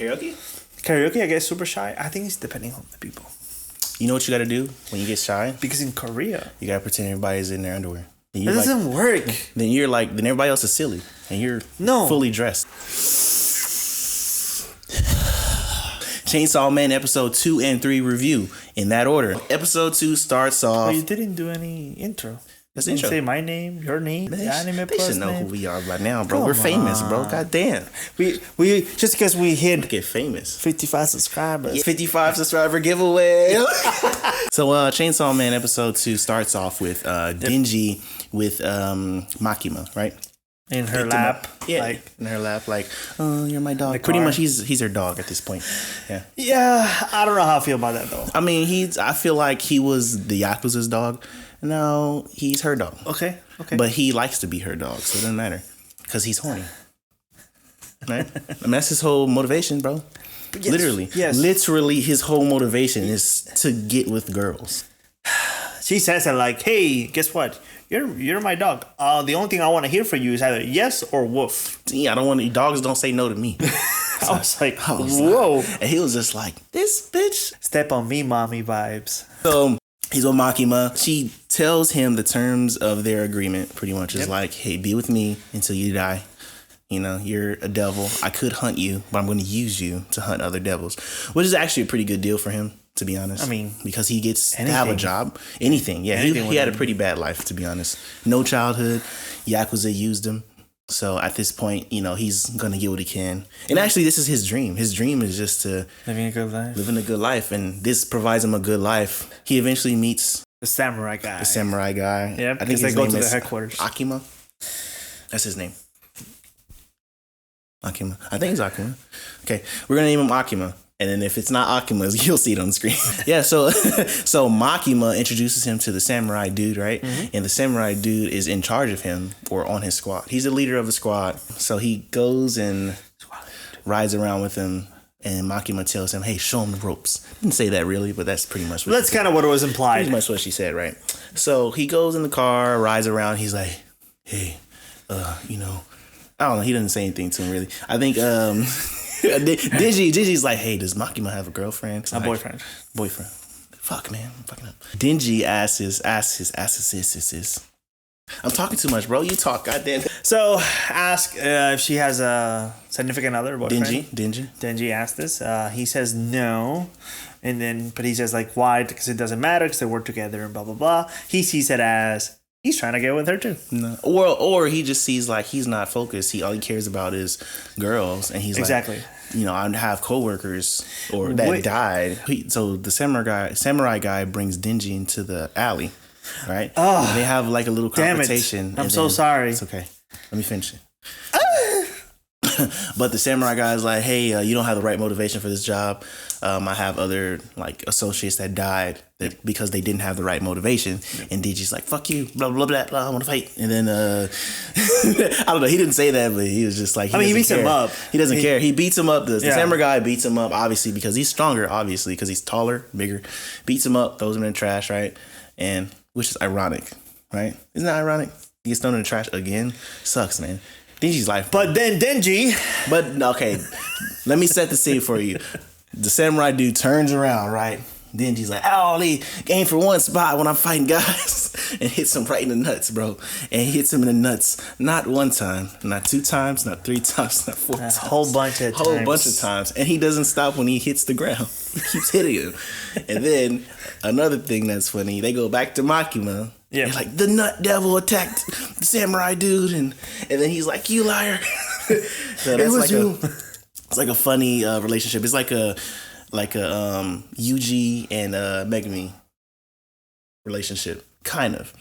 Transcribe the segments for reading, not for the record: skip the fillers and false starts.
Karaoke, I get super shy. I think it's depending on the people. You know what you got to do when you get shy? Because in Korea, you got to pretend everybody's in their underwear. That doesn't work. Then everybody else is silly. And you're fully dressed. Chainsaw Man episode 2 and 3 review in that order. Episode 2 starts off. Well, you didn't do any intro. That's you intro. Say my name, your name, TheAnimePlus. They should know who we are by now, bro. We're famous, bro. God damn. We just because we hit get famous. 55 subscribers. 55 subscriber giveaway. So Chainsaw Man episode 2 starts off with Denji with Makima, right? In her lap. Yeah, in her lap, like, oh, you're my dog. Like, pretty much he's her dog at this point. Yeah. Yeah, I don't know how I feel about that, though. I mean, I feel like he was the Yakuza's dog. No, he's her dog. Okay. But he likes to be her dog, so it doesn't matter. Because he's horny. Right? I mean, that's his whole motivation, bro. Yes. Literally. Yes. Literally, his whole motivation is to get with girls. She says that like, hey, guess what? You're my dog. The only thing I want to hear from you is either yes or woof. Yeah, dogs don't say no to me. I was like, whoa. And he was just like, this bitch. Step on me, mommy vibes. So he's with Makima. She tells him the terms of their agreement, pretty much. Is like, hey, be with me until you die. You know, you're a devil. I could hunt you, but I'm going to use you to hunt other devils. Which is actually a pretty good deal for him, to be honest. I mean, because he gets to have a job. Anything. Yeah, he had a pretty bad life, to be honest. No childhood. Yakuza used him. So at this point, you know, he's going to get what he can. And actually, this is his dream. His dream is just to living a good life. And this provides him a good life. He eventually meets the samurai guy. Yeah, I think they go to the headquarters. Akima. That's his name. Akima. I think it's Akima. Okay, we're going to name him Akima. And then if it's not Akima's, you'll see it on the screen. Yeah, so Makima introduces him to the samurai dude, right? Mm-hmm. And the samurai dude is in charge of him or on his squad. He's the leader of the squad. So he goes and rides around with him. And Makima tells him, hey, show him the ropes. Didn't say that really, but that's pretty much what that's kind of what it was implied. Pretty much what she said, right? So he goes in the car, rides around. He's like, hey, you know, I don't know. He doesn't say anything to him, really. I think Denji's like, hey, does Makima have a girlfriend? A boyfriend. Fuck, man. I'm fucking up. Denji asks his. I'm talking too much, bro. You talk, goddamn. So ask if she has a significant other boyfriend. Denji asked this. He says no. But he says like, why? Because it doesn't matter because they work together and blah, blah, blah. He sees it as he's trying to get with her too. No. Or he just sees like he's not focused. All he cares about is girls, and he's exactly. Like, you know, I have coworkers that died. So the samurai guy brings Denji into the alley, right? Oh, and they have like a little confrontation. I'm so sorry. It's okay. Let me finish it. But the samurai guy is like, hey, you don't have the right motivation for this job. I have other like associates that died because they didn't have the right motivation. And Denji's like, fuck you, blah, blah, blah, blah, I want to fight. And then, I don't know, he didn't say that, but he was just like, he beats him up. He doesn't care. He beats him up. The samurai guy beats him up, obviously, because he's stronger, obviously, because he's taller, bigger. Beats him up, throws him in the trash, right? And, which is ironic, right? Isn't that ironic? He gets thrown in the trash again. Sucks, man. Denji's life. But then Denji. But, okay, let me set the scene for you. The samurai dude turns around, right? Denji's like, oh, they aim for one spot when I'm fighting guys. And hits him right in the nuts, bro. And he hits him in the nuts. Not one time, not 2 times, not 3 times, not 4 times. A whole bunch of times. And he doesn't stop when he hits the ground. He keeps hitting him. And then another thing that's funny, they go back to Makima. Yeah. They're like, the nut devil attacked the samurai dude. And then he's like, you liar. So that's like it's like a funny relationship. It's like a Yuji and Megumi relationship, kind of.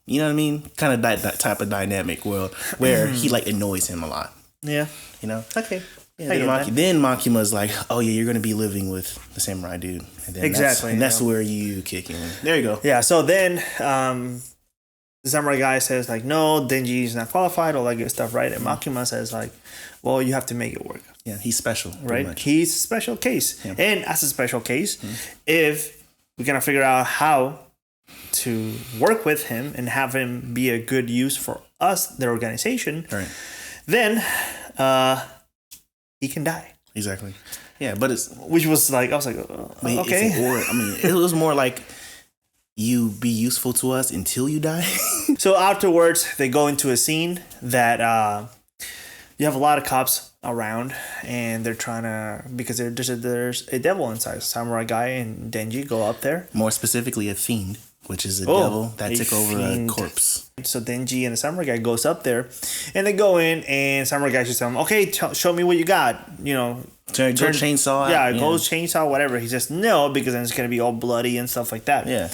You know what I mean? Kind of that type of dynamic where he like annoys him a lot. Yeah. You know? Okay. Yeah, then Makima's like, oh yeah, you're gonna be living with the samurai dude. And then exactly. That's where you kick in. There you go. Yeah. So then the samurai guy says like, no, Denji's not qualified, all that good stuff, right? And Makima says like, well, you have to make it work. Yeah, he's special, right? Much. He's a special case. Yeah. And as a special case, if we're gonna figure out how to work with him and have him be a good use for us, the organization, right, then he can die. Exactly. Yeah, but which was like, I was like, okay. It was more like, you be useful to us until you die. So afterwards, they go into a scene that you have a lot of cops around, and they're trying to, because there's a devil inside. Samurai guy and Denji go up there. More specifically, a fiend, which is a devil that took over a corpse. So Denji and the samurai guy goes up there, and they go in, and samurai guy just tell him, okay, show me what you got. You know, turn chainsaw. Yeah, go chainsaw, whatever. He says no, because then it's gonna be all bloody and stuff like that. Yeah.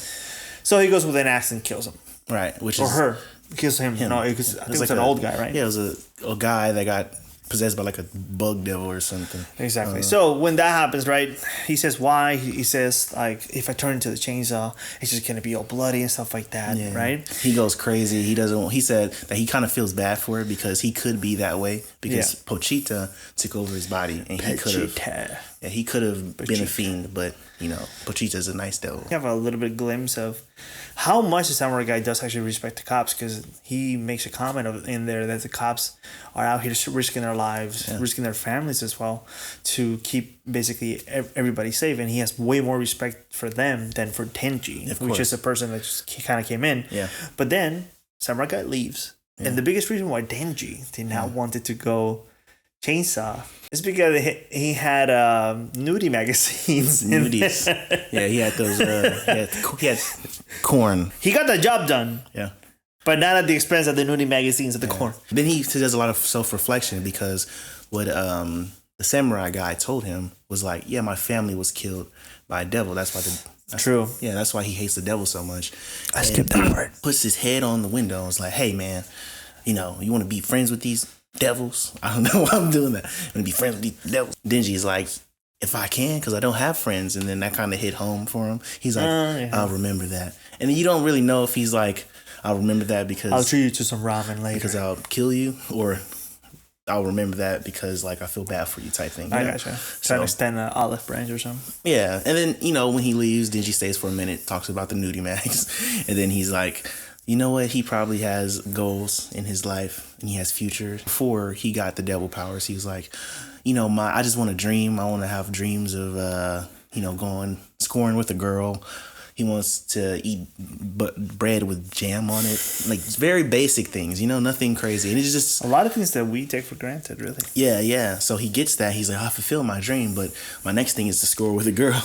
So he goes with an axe and kills him. Right, or her kills him. No, I think it was an old guy, right? Yeah, it was a guy that got possessed by like a bug devil or something. Exactly. So when that happens, right, he says why? He says, like, if I turn into the chainsaw, it's just gonna be all bloody and stuff like that, right? He goes crazy. He said that he kind of feels bad for it because he could be that way because Pochita took over his body, and he could have been a fiend, but you know, Pochita's a nice devil. You have a little bit of glimpse of how much the samurai guy does actually respect the cops, because he makes a comment in there that the cops are out here risking their lives, risking their families as well, to keep basically everybody safe, and he has way more respect for them than for Tenji, which is a person that just kind of came in. Yeah. But then samurai guy leaves, and the biggest reason why Denji did not wanted to go chainsaw is because he had nudie magazines. Nudies. Yeah, he had those. He had corn. He got the job done. Yeah. But not at the expense of the nudie magazines of the corn. Then he does a lot of self-reflection, because what the samurai guy told him was like, yeah, my family was killed by a devil. That's why True. Yeah, that's why he hates the devil so much. I skipped that part. Puts his head on the window and was like, hey, man, you know, you want to be friends with these devils? I don't know why I'm doing that. I'm going to be friends with these devils. Denji's like, if I can, because I don't have friends. And then that kind of hit home for him. He's like, I'll remember that. And then you don't really know if he's like, I'll remember that because I'll treat you to some ramen later. Because I'll kill you, or I'll remember that because like I feel bad for you type thing. I gotcha. Trying to extend an olive branch or something. Yeah. And then, you know, when he leaves, Denji stays for a minute, talks about the nudie mags. And then he's like, you know what? He probably has goals in his life, and he has future. Before he got the devil powers, he was like, you know, I just want to dream. I want to have dreams of, you know, scoring with a girl. He wants to eat bread with jam on it. Like, very basic things, you know, nothing crazy. And it's just a lot of things that we take for granted, really. Yeah, yeah. So he gets that. He's like, I fulfill my dream, but my next thing is to score with a girl.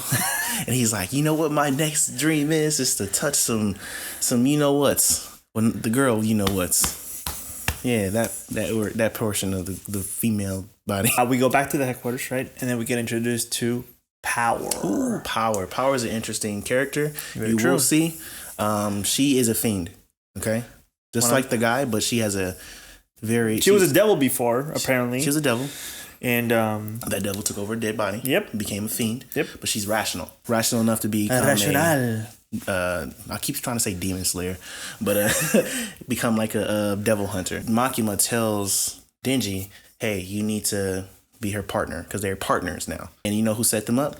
And he's like, you know what my next dream is to touch some you know what's. When the girl, you know what's. Yeah, that portion of the female body. We go back to the headquarters, right? And then we get introduced to Power. Ooh, Power. Power is an interesting character. Very true. Will see. She is a fiend. Okay, just like the guy, but she has a very. She was a devil before, apparently. She was a devil, and that devil took over a dead body. Yep, became a fiend. Yep, but she's rational enough to become I keep trying to say demon slayer, but become like a devil hunter. Makima tells Denji, "Hey, you need to be her partner because they're partners now." And you know who set them up?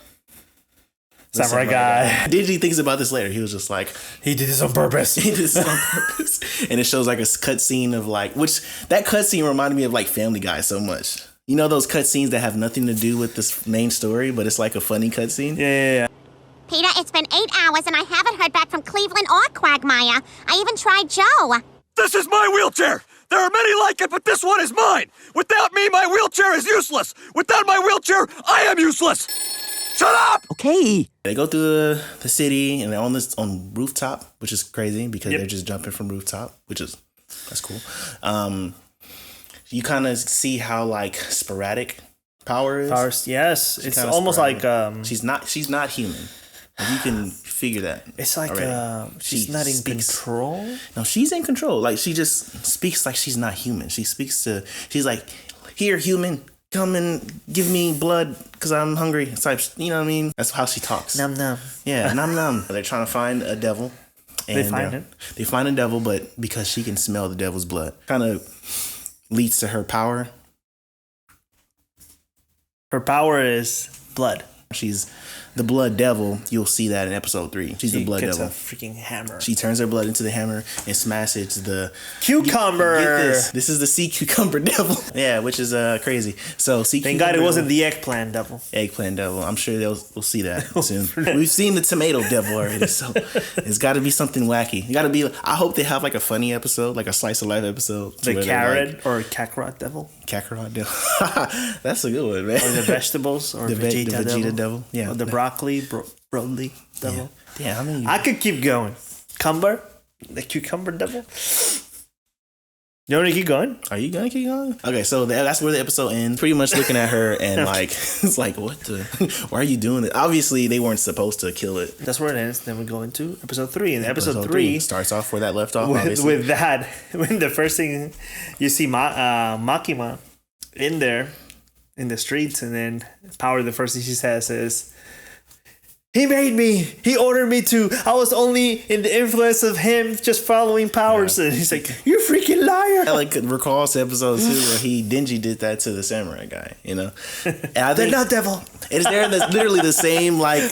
Samurai guy. Denji thinks about this later. He was just like, he did this on purpose. He did this on purpose. And it shows like a cutscene of like, which that cutscene reminded me of like Family Guy so much. You know those cutscenes that have nothing to do with this main story, but it's like a funny cutscene? Yeah. Peter, it's been 8 hours and I haven't heard back from Cleveland or Quagmire. I even tried Joe. This is my wheelchair! There are many like it, but this one is mine! Without me, my wheelchair is useless! Without my wheelchair, I am useless! Shut up! Okay. They go through the city and they're on rooftop, which is crazy because they're just jumping from rooftop, that's cool. You kind of see how like sporadic Power is. Yes. It's almost sporadic. Like she's not human. You can figure that. It's like she's not in control. No, she's in control. Like she just speaks like she's not human. She's like, "Here, human, come and give me blood because I'm hungry." It's like, you know what I mean? That's how she talks. Num num. Yeah, num num. They're trying to find a devil. And they find it. They find a devil, but because she can smell the devil's blood, kind of leads to her power. Her power is blood. She's the blood devil. You'll see that in episode 3. She's the blood devil. A freaking hammer. She turns her blood into the hammer and smashes the cucumber. Get this. This is the sea cucumber devil. Yeah, which is crazy. So sea Thank cucumber God it wasn't the eggplant devil. Eggplant devil. I'm sure we'll see that soon. We've seen the tomato devil already, so it's got to be something wacky. It got to be. I hope they have like a funny episode, like a slice of life episode. The carrot or Kakarot devil. Kakarot devil. That's a good one, man. Or the vegetables or the Vegeta devil. Yeah. Or the broccoli devil. Yeah. I mean, I could keep going. The cucumber devil. You want to keep going? Are you gonna keep going? Okay, so that's where the episode ends. Pretty much looking at her and like, it's like, what the? Why are you doing it? Obviously, they weren't supposed to kill it. That's where it ends. Then we go into episode 3. And episode 3 starts off where that left off. With that, when the first thing you see Makima in there in the streets, and then Power, the first thing she says is, "He made me. He ordered me to. I was only in the influence of him just following powers." Yeah. And he's like, "You freaking liar." I like recalls episode 2 where Denji did that to the samurai guy, you know? And they're not devil. They're literally the same, like,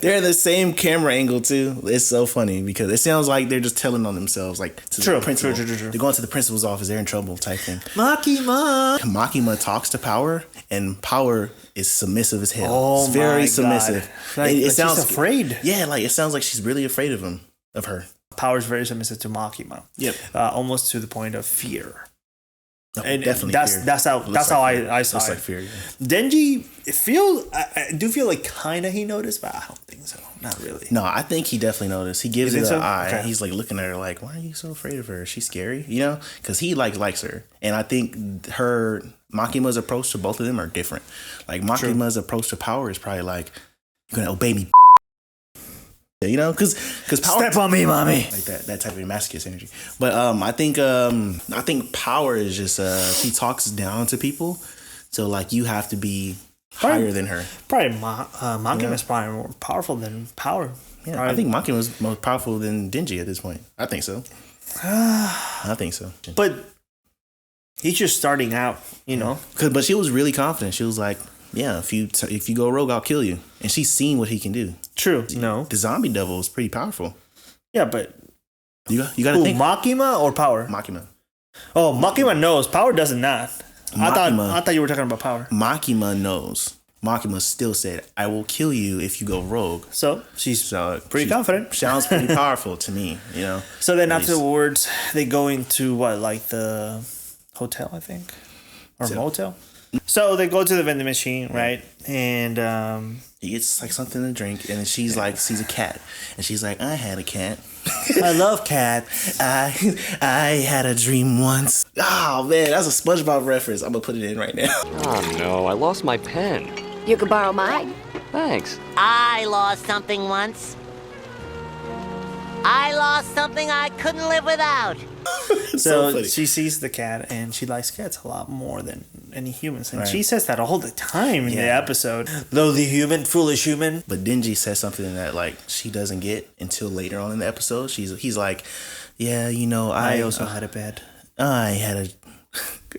they're in the same camera angle too. It's so funny because it sounds like they're just telling on themselves, like to the principal. True. They're going to the principal's office. They're in trouble, type thing. Makima talks to Power, and Power is submissive as hell. Oh, it's very submissive. It sounds she's afraid. Yeah, like it sounds like she's really afraid of her. Power's very submissive to Makima. Yep. Almost to the point of fear. No, and definitely that's how I saw it. Like fear, yeah. Denji, I do feel like kind of he noticed, but I don't think so. Not really. No, I think he definitely noticed. He gives it an eye. Okay. He's like looking at her like, why are you so afraid of her? Is she scary? You know? Because he likes her. And I think Makima's approach to both of them are different. Like Makima's approach to Power is probably like, you're going to obey me. You know, because Power, step on me, mommy, like that type of masochist energy. But I think Power is just she talks down to people, so like you have to be higher than her. Probably Makima is probably more powerful than Power. Yeah, probably. I think Makima is more powerful than Denji at this point. I think so. I think so. But he's just starting out, you know. But she was really confident. She was like, yeah, if you go rogue, I'll kill you. And she's seen what he can do. True. No. The zombie devil is pretty powerful. Yeah, but you got to think. Makima or Power? Makima. Oh, Makima knows. Power does not. I thought you were talking about Power. Makima knows. Makima still said, "I will kill you if you go rogue." So she's pretty confident. Sounds pretty powerful to me, you know. So then afterwards, they go into like the hotel, I think, or motel. So they go to the vending machine, right? And he gets like something to drink, and then she's like, sees a cat, and she's like, "I had a cat. I love cats. I had a dream once." Oh man, that's a SpongeBob reference. I'm gonna put it in right now. Oh no, I lost my pen. You can borrow mine. Thanks. I lost something once. I lost something I couldn't live without. So she sees the cat, and she likes cats a lot more than any humans. And she says that all the time in the episode. Though the human, foolish human. But Denji says something that like she doesn't get until later on in the episode. He's like, yeah, you know, I also had a pet. I had a...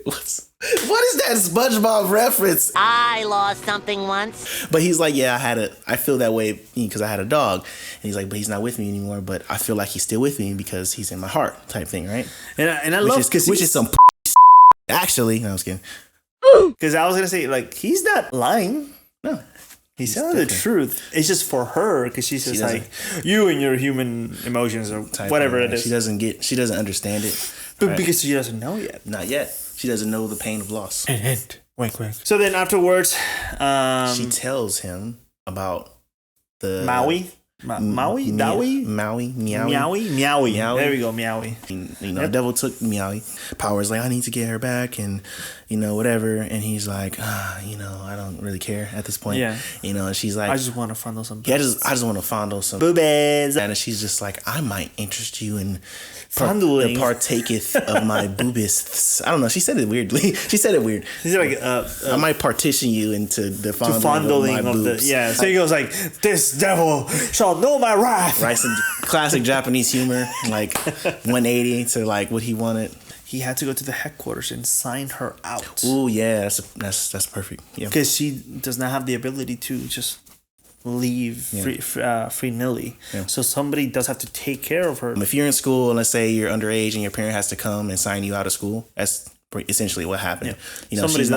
What is that SpongeBob reference? I lost something once. But he's like, yeah, I feel that way because I had a dog. And he's like, but he's not with me anymore. But I feel like he's still with me because he's in my heart, type thing, right? And I love which is some actually. No, I was kidding. Because I was gonna say, like, he's not lying. No, he's telling the truth. It's just for her because she's just like, you and your human emotions or whatever it is. She doesn't understand it. But because she doesn't know yet. Not yet. She doesn't know the pain of loss. And wink, wink. So then afterwards, she tells him about the Meowy. Meowy? There we go, Meowy. You know, Devil took Meowy. Power's like, I need to get her back, and you know, whatever. And he's like, you know, I don't really care at this point. Yeah. You know, and she's like, I just want to fondle some. Yeah, I just want to fondle some boobies. And she's just like, I might interest you in fondling. Partaketh of my boobists. I don't know. She said it weirdly. She said it weird. She's like, I might partition you into the fondling of my boobs. So he goes like, this devil shall know my wrath. Right, some classic Japanese humor, like 180 to like what he wanted. he had to go to the headquarters and sign her out. Oh yeah, that's perfect. Yeah, because she does not have the ability to just leave free nilly. Yeah. So somebody does have to take care of her. If you're in school and let's say you're underage and your parent has to come and sign you out of school, that's essentially what happened. Yeah. You know, she's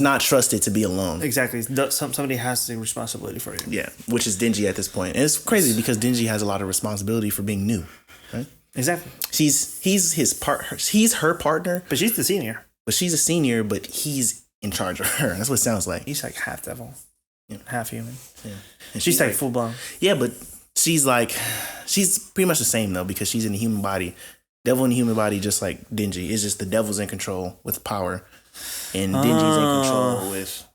not trusted to be alone. Exactly. Somebody has the responsibility for you. Yeah, which is Denji at this point. And it's crazy because Denji has a lot of responsibility for being new, right? Exactly. He's her partner, but she's the senior. But she's a senior, but he's in charge of her. That's what it sounds like. He's like half devil, half human. Yeah, and she's like full blown. Yeah, but she's pretty much the same though because she's in the human body. Devil in the human body, just like Denji. It's just the devil's in control with power, and Denji's in control with.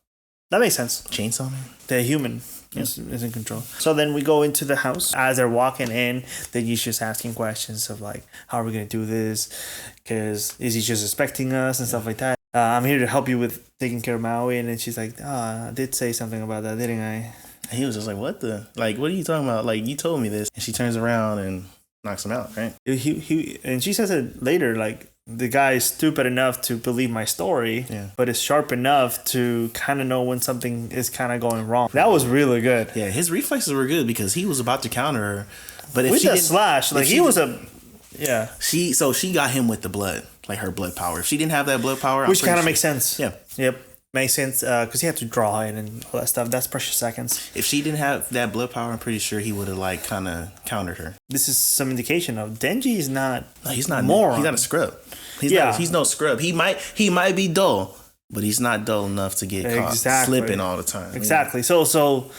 That makes sense. Chainsaw Man. The human is in control. So then we go into the house. As they're walking in, Denji's just asking questions of like, how are we gonna do this? Because is he just expecting us and stuff like that? I'm here to help you with taking care of Meowy, and then she's like, I did say something about that, didn't I? And he was just like, what are you talking about? Like, you told me this. And she turns around and knocks him out, right? And she says it later, like, the guy is stupid enough to believe my story, but is sharp enough to kind of know when something is kind of going wrong. That was really good. Yeah, his reflexes were good because he was about to counter her. But if with she the slash, like, he was a... Yeah. She got him with the blood, like her blood power. If she didn't have that blood power... Which kind of makes sense. Yeah. Yep. Makes sense because he had to draw it and all that stuff. That's precious seconds. If she didn't have that blood power, I'm pretty sure he would have like kind of countered her. This is some indication of Denji is not. No, he's not moron. He's not a scrub. He's no scrub. He might be dull, but he's not dull enough to get caught slipping all the time. Exactly. So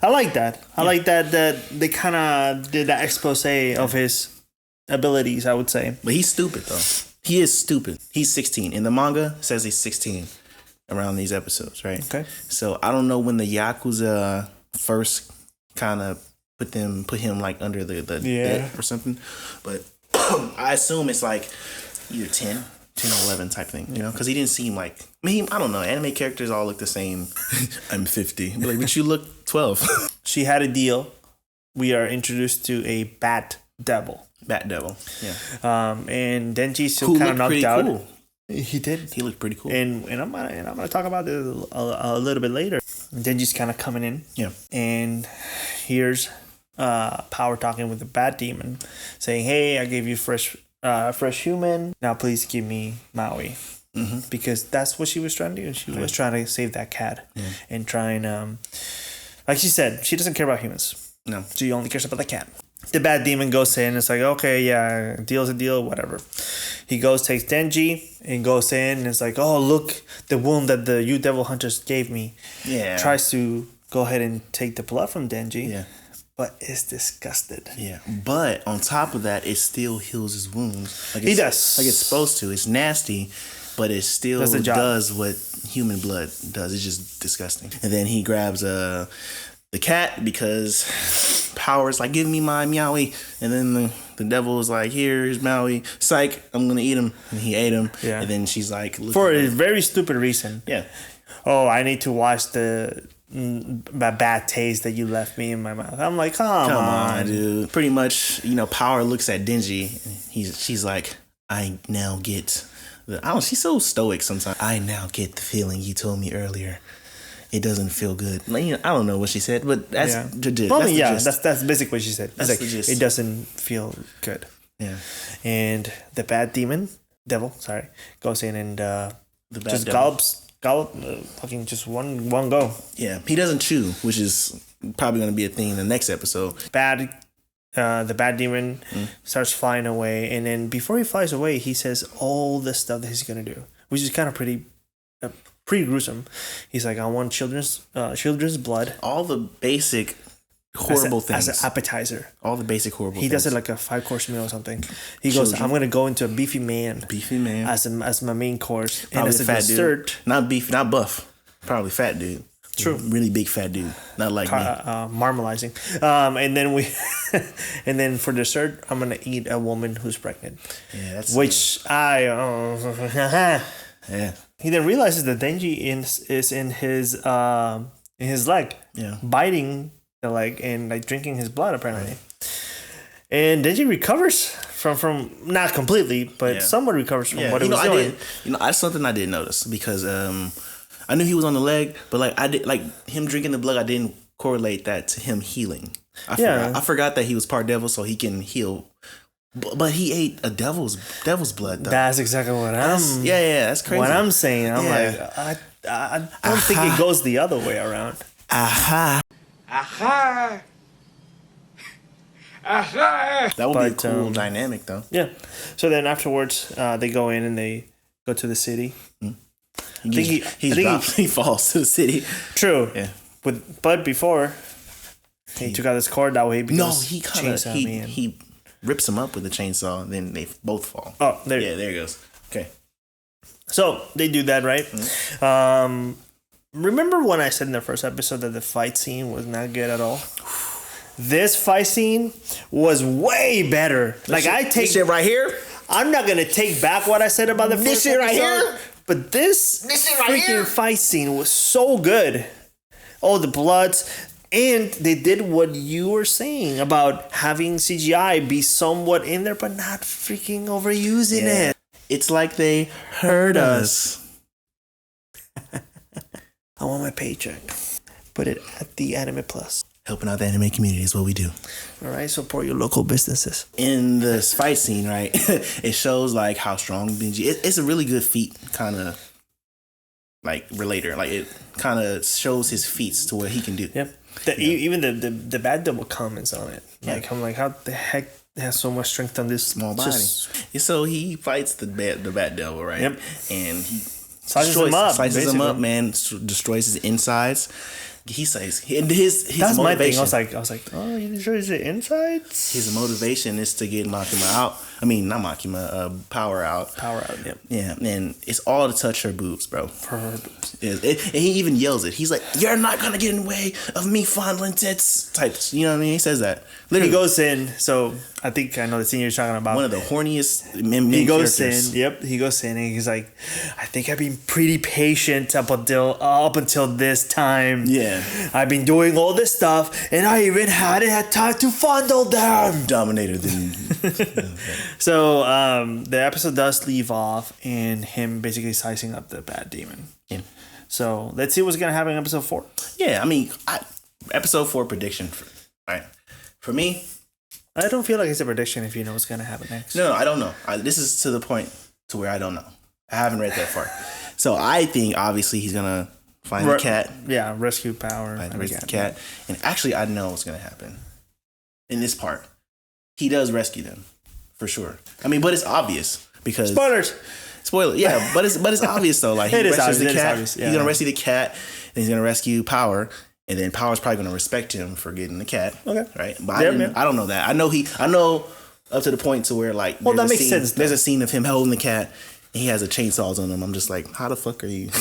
I like that. I like that they kind of did that expose of his abilities. I would say. But he's stupid though. He is stupid. He's 16. In the manga, it says he's 16. Around these episodes, right? Okay. So I don't know when the Yakuza first kind of put him like under the bed or something, but I assume it's like either 10 or 11 type thing, you know? Because he didn't seem like... I mean, I don't know. Anime characters all look the same. I'm 50. But you look 12. She had a deal. We are introduced to a Bat Devil. Bat Devil, yeah. And Denji's still kind of knocked out. Cool. He did. He looked pretty cool. And I'm gonna talk about this a little bit later. Denji's kind of coming in. Yeah. And here's Power talking with the Bat Demon, saying, "Hey, I gave you fresh human. Now please give me Meowy." Mm-hmm. Because that's what she was trying to do. She was trying to save that cat and try and like she said, she doesn't care about humans. No. She only cares about the cat. The Bat Demon goes in. It's like, okay, yeah, deal's a deal, whatever. He goes, takes Denji, and goes in. And it's like, oh, look, the wound that the you devil hunters gave me. Yeah. Tries to go ahead and take the blood from Denji. Yeah. But is disgusted. Yeah. But on top of that, it still heals his wounds. He does. Like it's supposed to. It's nasty, but it still does what human blood does. It's just disgusting. And then he grabs the cat because Power's like, give me my Meowy. And then the devil is like, here's Meowy. Psych, I'm going to eat him. And he ate him. Yeah. And then she's like... For a very stupid reason. Yeah. Oh, I need to wash the bad taste that you left me in my mouth. I'm like, come on, dude. Pretty much, Power looks at Denji. And she's like, I now get... she's so stoic sometimes. I now get the feeling you told me earlier. It doesn't feel good. Like, I don't know what she said, but that's the gist. That's basically what she said. It's like, it doesn't feel good. Yeah. And the Bat Devil, goes in and just gallop, fucking just one go. Yeah. He doesn't chew, which is probably going to be a thing in the next episode. The Bat Demon starts flying away, and then before he flies away, he says all the stuff that he's going to do, which is kind of pretty gruesome. He's like, I want children's blood. All the basic horrible things. As an appetizer. All the basic horrible things. He does it like a 5-course meal or something. He goes, I'm going to go into a beefy man. As my main course. Probably and as a fat dessert. Dude. Not beef, not buff. Probably fat dude. True. Really big fat dude. Not like me. Marmalizing. And then for dessert, I'm going to eat a woman who's pregnant. Yeah, that's... Which yeah. He then realizes that Denji is in his leg, biting the leg and like drinking his blood apparently. Right. And Denji recovers from not completely, but somewhat recovers from what he was doing. That's something I didn't notice because I knew he was on the leg, but like I did, like him drinking the blood, I didn't correlate that to him healing. I forgot that he was part devil, so he can heal. But he ate a devil's blood, though. That's exactly what that's crazy. What I'm saying, I'm like, I don't think it goes the other way around. Aha. That would be a cool dynamic, though. Yeah. So then afterwards, they go in and they go to the city. He falls to the city. True. Yeah. But before he took out his cord, that way he rips him up with the chainsaw, and then they both fall. Oh, there it goes. Okay. So they do that, right? Mm-hmm. Remember when I said in the first episode that the fight scene was not good at all? This fight scene was way better. This shit right here. I'm not gonna take back what I said about the first episode, right here. But this freaking fight scene was so good. Oh, the bloods. And they did what you were saying about having CGI be somewhat in there, but not freaking overusing it. It's like they heard us. I want my paycheck. Put it at TheAnimePlus. Helping out the anime community is what we do. All right, support your local businesses. In this fight scene, right, it shows like how strong Benji is. It's a really good feat kind of like relator. Like it kind of shows his feats to what he can do. Yep. Even the bad double comments on it. Like I'm like, how the heck has so much strength on this small body? So he fights the bad devil, right? Yep. And he slices him up, man. Destroys his insides. He says his that's motivation. My thing. I was like, oh, he destroys the insides. His motivation is to get Makima out. I mean, not Makima, Power out. Power out. Yep. Yeah, and it's all to touch her boobs, bro. For her boobs. And he even yells it. He's like, "You're not gonna get in the way of me fondling tits." Types. You know what I mean? He says that. Literally. He goes in. So I think I know the scene you're talking about. One of the horniest men. He goes in. Yep. He goes in and he's like, "I think I've been pretty patient up until this time. Yeah. I've been doing all this stuff, and I even hadn't had time to fondle them." Dominated them. So the episode does leave off in him basically sizing up the bad demon. Yeah. So let's see what's gonna happen in episode 4. Yeah, I mean, episode 4 prediction. For me, I don't feel like it's a prediction if you know what's gonna happen next. No, I don't know. This is to the point to where I don't know. I haven't read that far. So I think obviously he's gonna find the cat. Yeah, rescue Power. Rescue the cat. And actually, I know what's gonna happen in this part. He does rescue them for sure. I mean, but it's obvious because Spoiler, yeah, but it's obvious though. Like he rescues the cat. He's gonna rescue the cat, and he's gonna rescue Power, and then Power's probably gonna respect him for getting the cat. Okay, right? But I don't know that. I know up to the point to where like that makes sense. There's a scene of him holding the cat, and he has a chainsaws on him. I'm just like, how the fuck are you?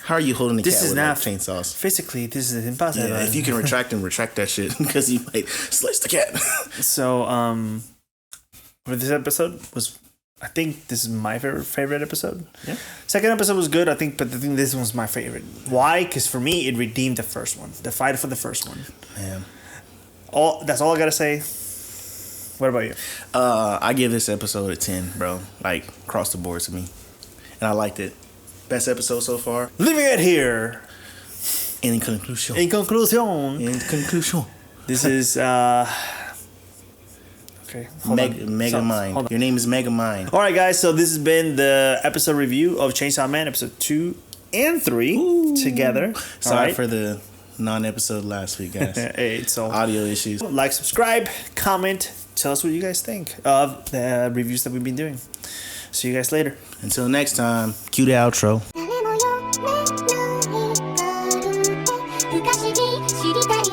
How are you holding the cat with like chainsaws? Physically, this is impossible. Yeah, if you can retract that shit because you might slice the cat. So, for this episode I think this is my favorite episode. Yeah. Second episode was good, I think, but I think this one's my favorite. Why? Because for me, it redeemed the first one. The fight for the first one. Man. That's all I gotta say. What about you? I give this episode a 10, bro. Like, across the board to me. And I liked it. Best episode so far. Leaving it here. En conclusion. This is okay. Megamind. Your name is Megamind. All right, guys. So this has been the episode review of Chainsaw Man, episode 2 and 3 together. Sorry for the non-episode last week, guys. Hey, so audio issues. Like, subscribe, comment. Tell us what you guys think of the reviews that we've been doing. See you guys later. Until next time, cue the outro. 誰もよ目の光るて不可思議知りたい